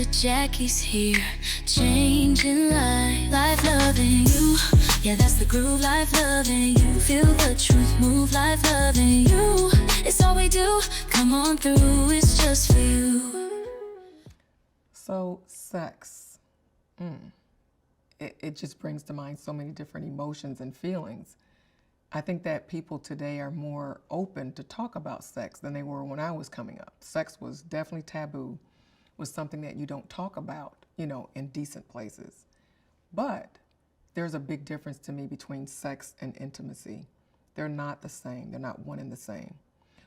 Jackie's here, changing life loving you. Yeah, that's the groove, life loving you. Feel the truth, move, life loving you. It's all we do, come on through, it's just for you. So, sex. It just brings to mind so many different emotions and feelings. I think that people today are more open to talk about sex than they were when I was coming up. Sex was definitely taboo, was something that you don't talk about, in decent places. But there's a big difference to me between sex and intimacy. They're not the same. They're not one and the same.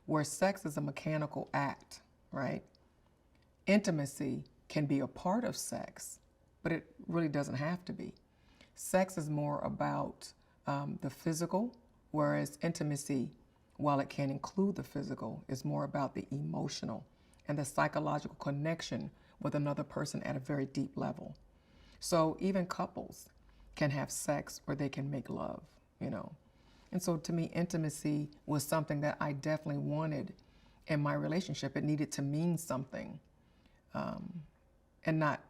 Where sex is a mechanical act, right? Intimacy can be a part of sex, but it really doesn't have to be. Sex is more about the physical, whereas intimacy, while it can include the physical, is more about the emotional and the psychological connection with another person at a very deep level. So even couples can have sex or they can make love, And so to me, intimacy was something that I definitely wanted in my relationship. It needed to mean something and not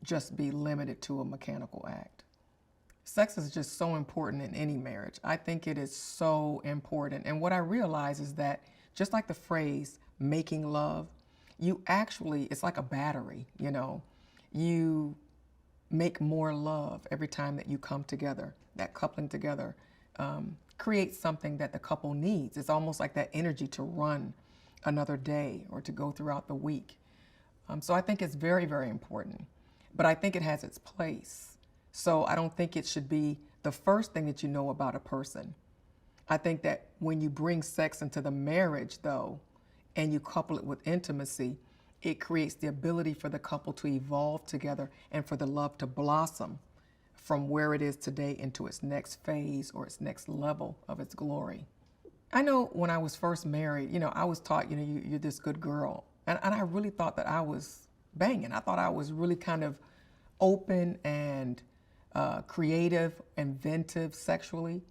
just be limited to a mechanical act. Sex is just so important in any marriage. I think it is so important. And what I realize is that just like the phrase making love, it's like a battery, You make more love every time that you come together. That coupling together creates something that the couple needs. It's almost like that energy to run another day or to go throughout the week. So I think it's very, very important. But I think it has its place. So I don't think it should be the first thing that you know about a person. I think that when you bring sex into the marriage, though, and you couple it with intimacy, it creates the ability for the couple to evolve together and for the love to blossom from where it is today into its next phase or its next level of its glory. I know when I was first married, I was taught, you're this good girl. And I really thought that I was banging. I thought I was really kind of open and creative, inventive sexually.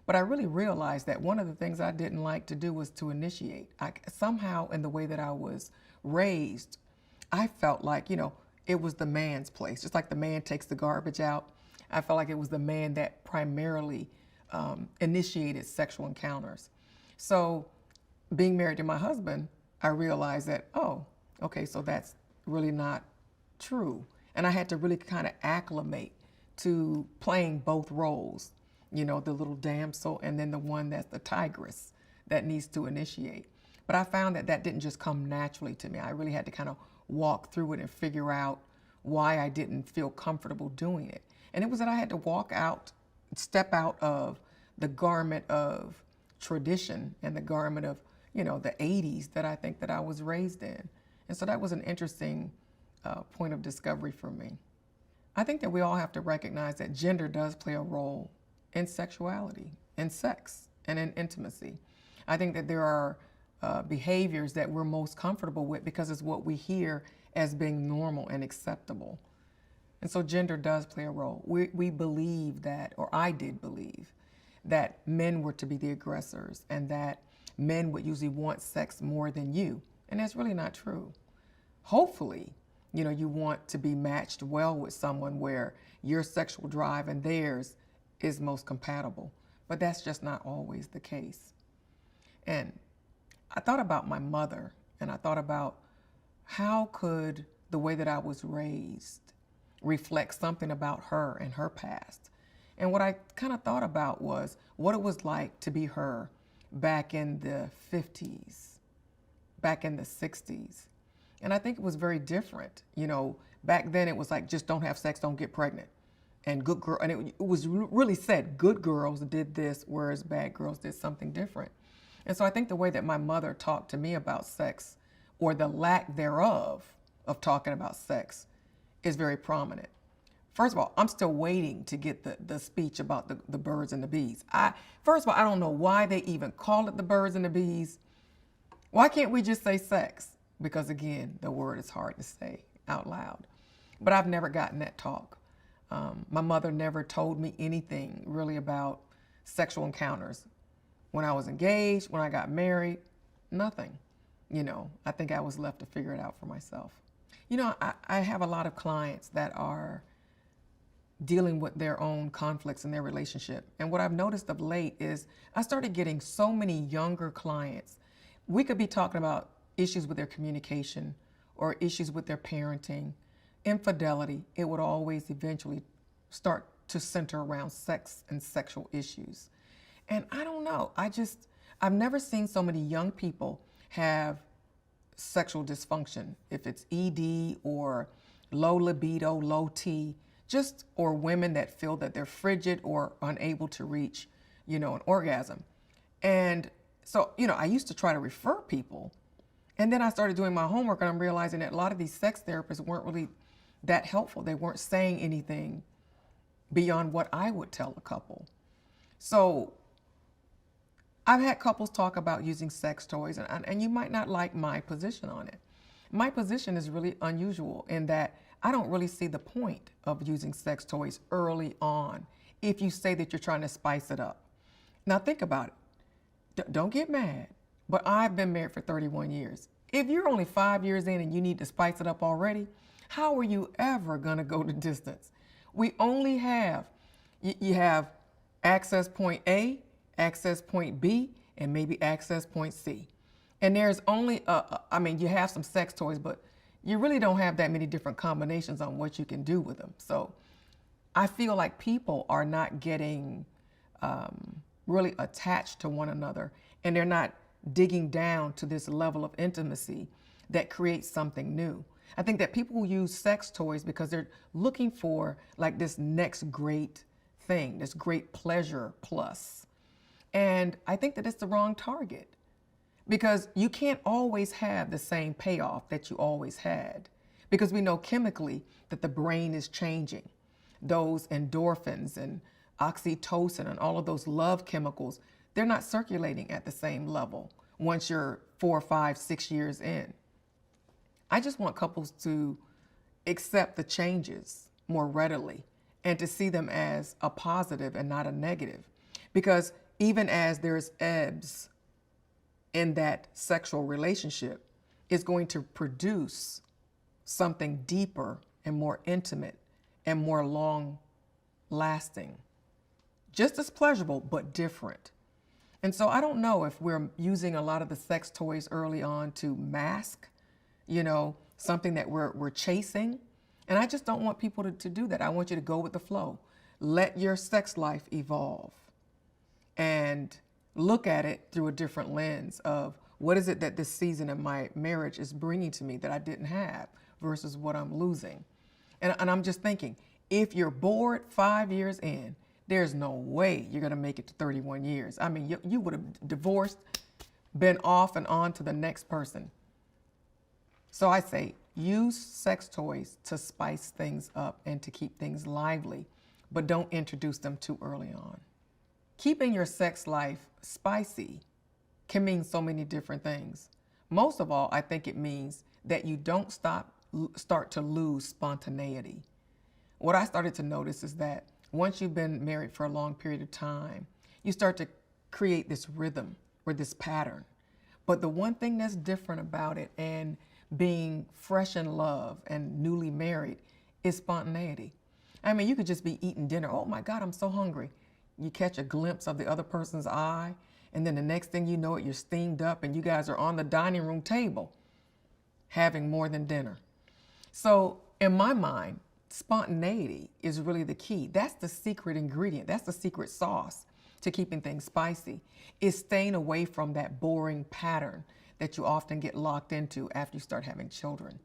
But I really realized that one of the things I didn't like to do was to initiate. Somehow in the way that I was raised, I felt like, it was the man's place. Just like the man takes the garbage out, I felt like it was the man that primarily initiated sexual encounters. So being married to my husband, I realized that, okay, so that's really not true. And I had to really kind of acclimate to playing both roles, the little damsel and then the one that's the tigress that needs to initiate. But I found that that didn't just come naturally to me. I really had to kind of walk through it and figure out why I didn't feel comfortable doing it. And it was that I had to step out of the garment of tradition and the garment of, the 80s that I think that I was raised in. And so that was an interesting point of discovery for me. I think that we all have to recognize that gender does play a role in sexuality, in sex, and in intimacy. I think that there are behaviors that we're most comfortable with because it's what we hear as being normal and acceptable. And so gender does play a role. We believe that, or I did believe, that men were to be the aggressors and that men would usually want sex more than you. And that's really not true. Hopefully, you want to be matched well with someone where your sexual drive and theirs is most compatible. But that's just not always the case. And I thought about my mother, and I thought about how could the way that I was raised reflect something about her and her past. And what I kind of thought about was what it was like to be her back in the 50s, back in the 60s. And I think it was very different. Back then it was like, just don't have sex, don't get pregnant. And good girl, and it was really said, good girls did this, whereas bad girls did something different. And so I think the way that my mother talked to me about sex, or the lack thereof of talking about sex, is very prominent. First of all, I'm still waiting to get the speech about the birds and the bees. First of all, I don't know why they even call it the birds and the bees. Why can't we just say sex? Because again, the word is hard to say out loud. But I've never gotten that talk. My mother never told me anything really about sexual encounters. When I was engaged, when I got married, nothing. I think I was left to figure it out for myself. You know, I have a lot of clients that are dealing with their own conflicts in their relationship. And what I've noticed of late is I started getting so many younger clients. We could be talking about issues with their communication or issues with their parenting, infidelity. It would always eventually start to center around sex and sexual issues. And I don't know, I've never seen so many young people have sexual dysfunction, if it's ED or low libido, low T, or women that feel that they're frigid or unable to reach, an orgasm. And so, I used to try to refer people. And then I started doing my homework and I'm realizing that a lot of these sex therapists weren't really that helpful. They weren't saying anything beyond what I would tell a couple. So I've had couples talk about using sex toys, and you might not like my position on it. My position is really unusual in that I don't really see the point of using sex toys early on if you say that you're trying to spice it up. Now think about it. Don't get mad, but I've been married for 31 years. If you're only 5 years in and you need to spice it up already, how are you ever going to go the distance? We only have, you have access point A, access point B, and maybe access point C. And there's only, you have some sex toys, but you really don't have that many different combinations on what you can do with them. So I feel like people are not getting really attached to one another, and they're not digging down to this level of intimacy that creates something new. I think that people use sex toys because they're looking for like this next great thing, this great pleasure plus. And I think that it's the wrong target because you can't always have the same payoff that you always had, because we know chemically that the brain is changing. Those endorphins and oxytocin and all of those love chemicals, they're not circulating at the same level once you're 4, 5, 6 years in. I just want couples to accept the changes more readily and to see them as a positive and not a negative. Because even as there's ebbs in that sexual relationship, it's going to produce something deeper and more intimate and more long lasting. Just as pleasurable, but different. And so I don't know if we're using a lot of the sex toys early on to mask, something that we're chasing. And I just don't want people to do that. I want you to go with the flow. Let your sex life evolve and look at it through a different lens of what is it that this season of my marriage is bringing to me that I didn't have versus what I'm losing. And I'm just thinking, if you're bored 5 years in, there's no way you're going to make it to 31 years. I mean, you would have divorced, been off and on to the next person. So I say, use sex toys to spice things up and to keep things lively, but don't introduce them too early on. Keeping your sex life spicy can mean so many different things. Most of all, I think it means that you don't start to lose spontaneity. What I started to notice is that once you've been married for a long period of time, you start to create this rhythm or this pattern. But the one thing that's different about it and being fresh in love and newly married is spontaneity. I mean, you could just be eating dinner. Oh my God, I'm so hungry. You catch a glimpse of the other person's eye, and then the next thing you know it, you're steamed up and you guys are on the dining room table having more than dinner. So in my mind, spontaneity is really the key. That's the secret ingredient. That's the secret sauce to keeping things spicy, is staying away from that boring pattern that you often get locked into after you start having children.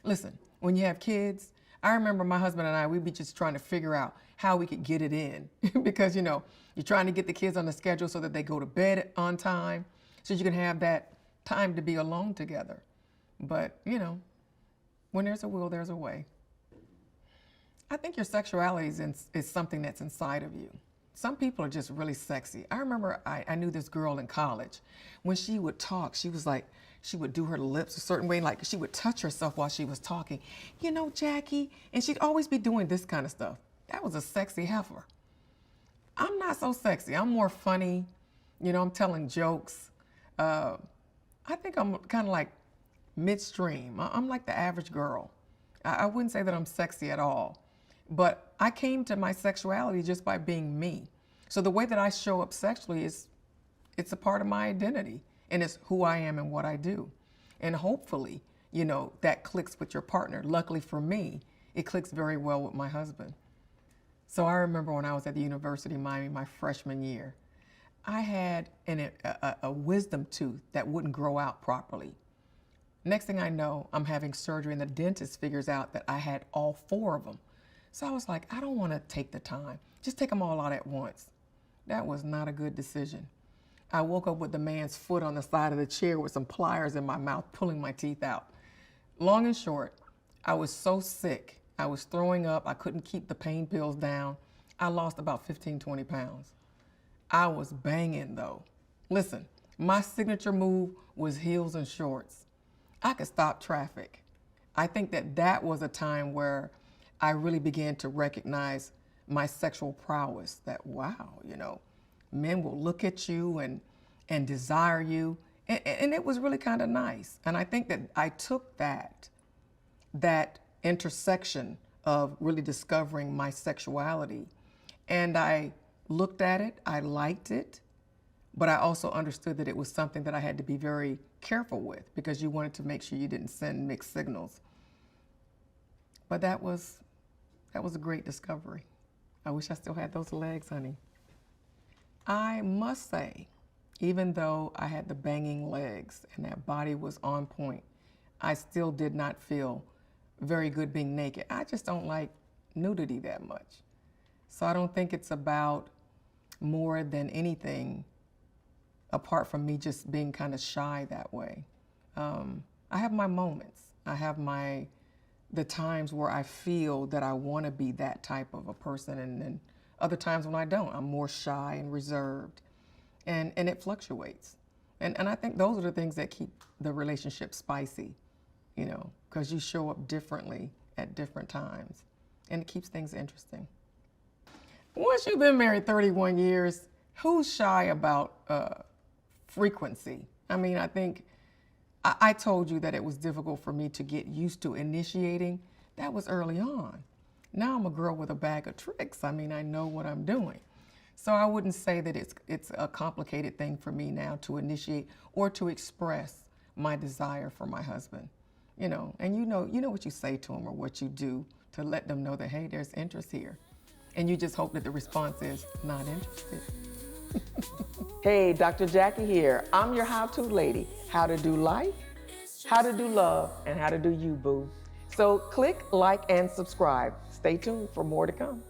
Listen, when you have kids, I remember my husband and I, we'd be just trying to figure out how we could get it in because, you're trying to get the kids on the schedule so that they go to bed on time so you can have that time to be alone together. But, when there's a will, there's a way. I think your sexuality is something that's inside of you. Some people are just really sexy. I remember I knew this girl in college. When she would talk, she was like, she would do her lips a certain way, like she would touch herself while she was talking. Jackie, and she'd always be doing this kind of stuff. That was a sexy heifer. I'm not so sexy. I'm more funny. I'm telling jokes. I think I'm kind of like midstream. I'm like the average girl. I wouldn't say that I'm sexy at all, but I came to my sexuality just by being me. So the way that I show up sexually it's a part of my identity, and it's who I am and what I do. And hopefully, you know, that clicks with your partner. Luckily for me, it clicks very well with my husband. So I remember when I was at the University of Miami my freshman year, I had a wisdom tooth that wouldn't grow out properly. Next thing I know, I'm having surgery and the dentist figures out that I had all 4 of them. So I was like, I don't want to take the time. Just take them all out at once. That was not a good decision. I woke up with the man's foot on the side of the chair with some pliers in my mouth, pulling my teeth out. Long and short, I was so sick. I was throwing up. I couldn't keep the pain pills down. I lost about 15, 20 pounds. I was banging though. Listen, my signature move was heels and shorts. I could stop traffic. I think that was a time where I really began to recognize my sexual prowess, that wow, you know, men will look at you and desire you. And it was really kind of nice. And I think that I took that intersection of really discovering my sexuality, and I looked at it, I liked it, but I also understood that it was something that I had to be very careful with, because you wanted to make sure you didn't send mixed signals. But that was a great discovery. I wish I still had those legs, honey. I must say, even though I had the banging legs and that body was on point, I still did not feel very good being naked. I just don't like nudity that much. So I don't think it's about more than anything apart from me just being kind of shy that way. I have my moments. I have the times where I feel that I want to be that type of a person, and then other times when I don't. I'm more shy and reserved, and it fluctuates. And I think those are the things that keep the relationship spicy, you know, because you show up differently at different times, and it keeps things interesting. Once you've been married 31 years, who's shy about frequency? I mean, I think I told you that it was difficult for me to get used to initiating. That was early on. Now I'm a girl with a bag of tricks. I mean, I know what I'm doing. So I wouldn't say that it's a complicated thing for me now to initiate or to express my desire for my husband. You know, and you know what you say to him or what you do to let them know that, hey, there's interest here. And you just hope that the response is not interested. Hey, Dr. Jacquie here. I'm your how-to lady. How to do life, how to do love, and how to do you, boo. So click, like, and subscribe. Stay tuned for more to come.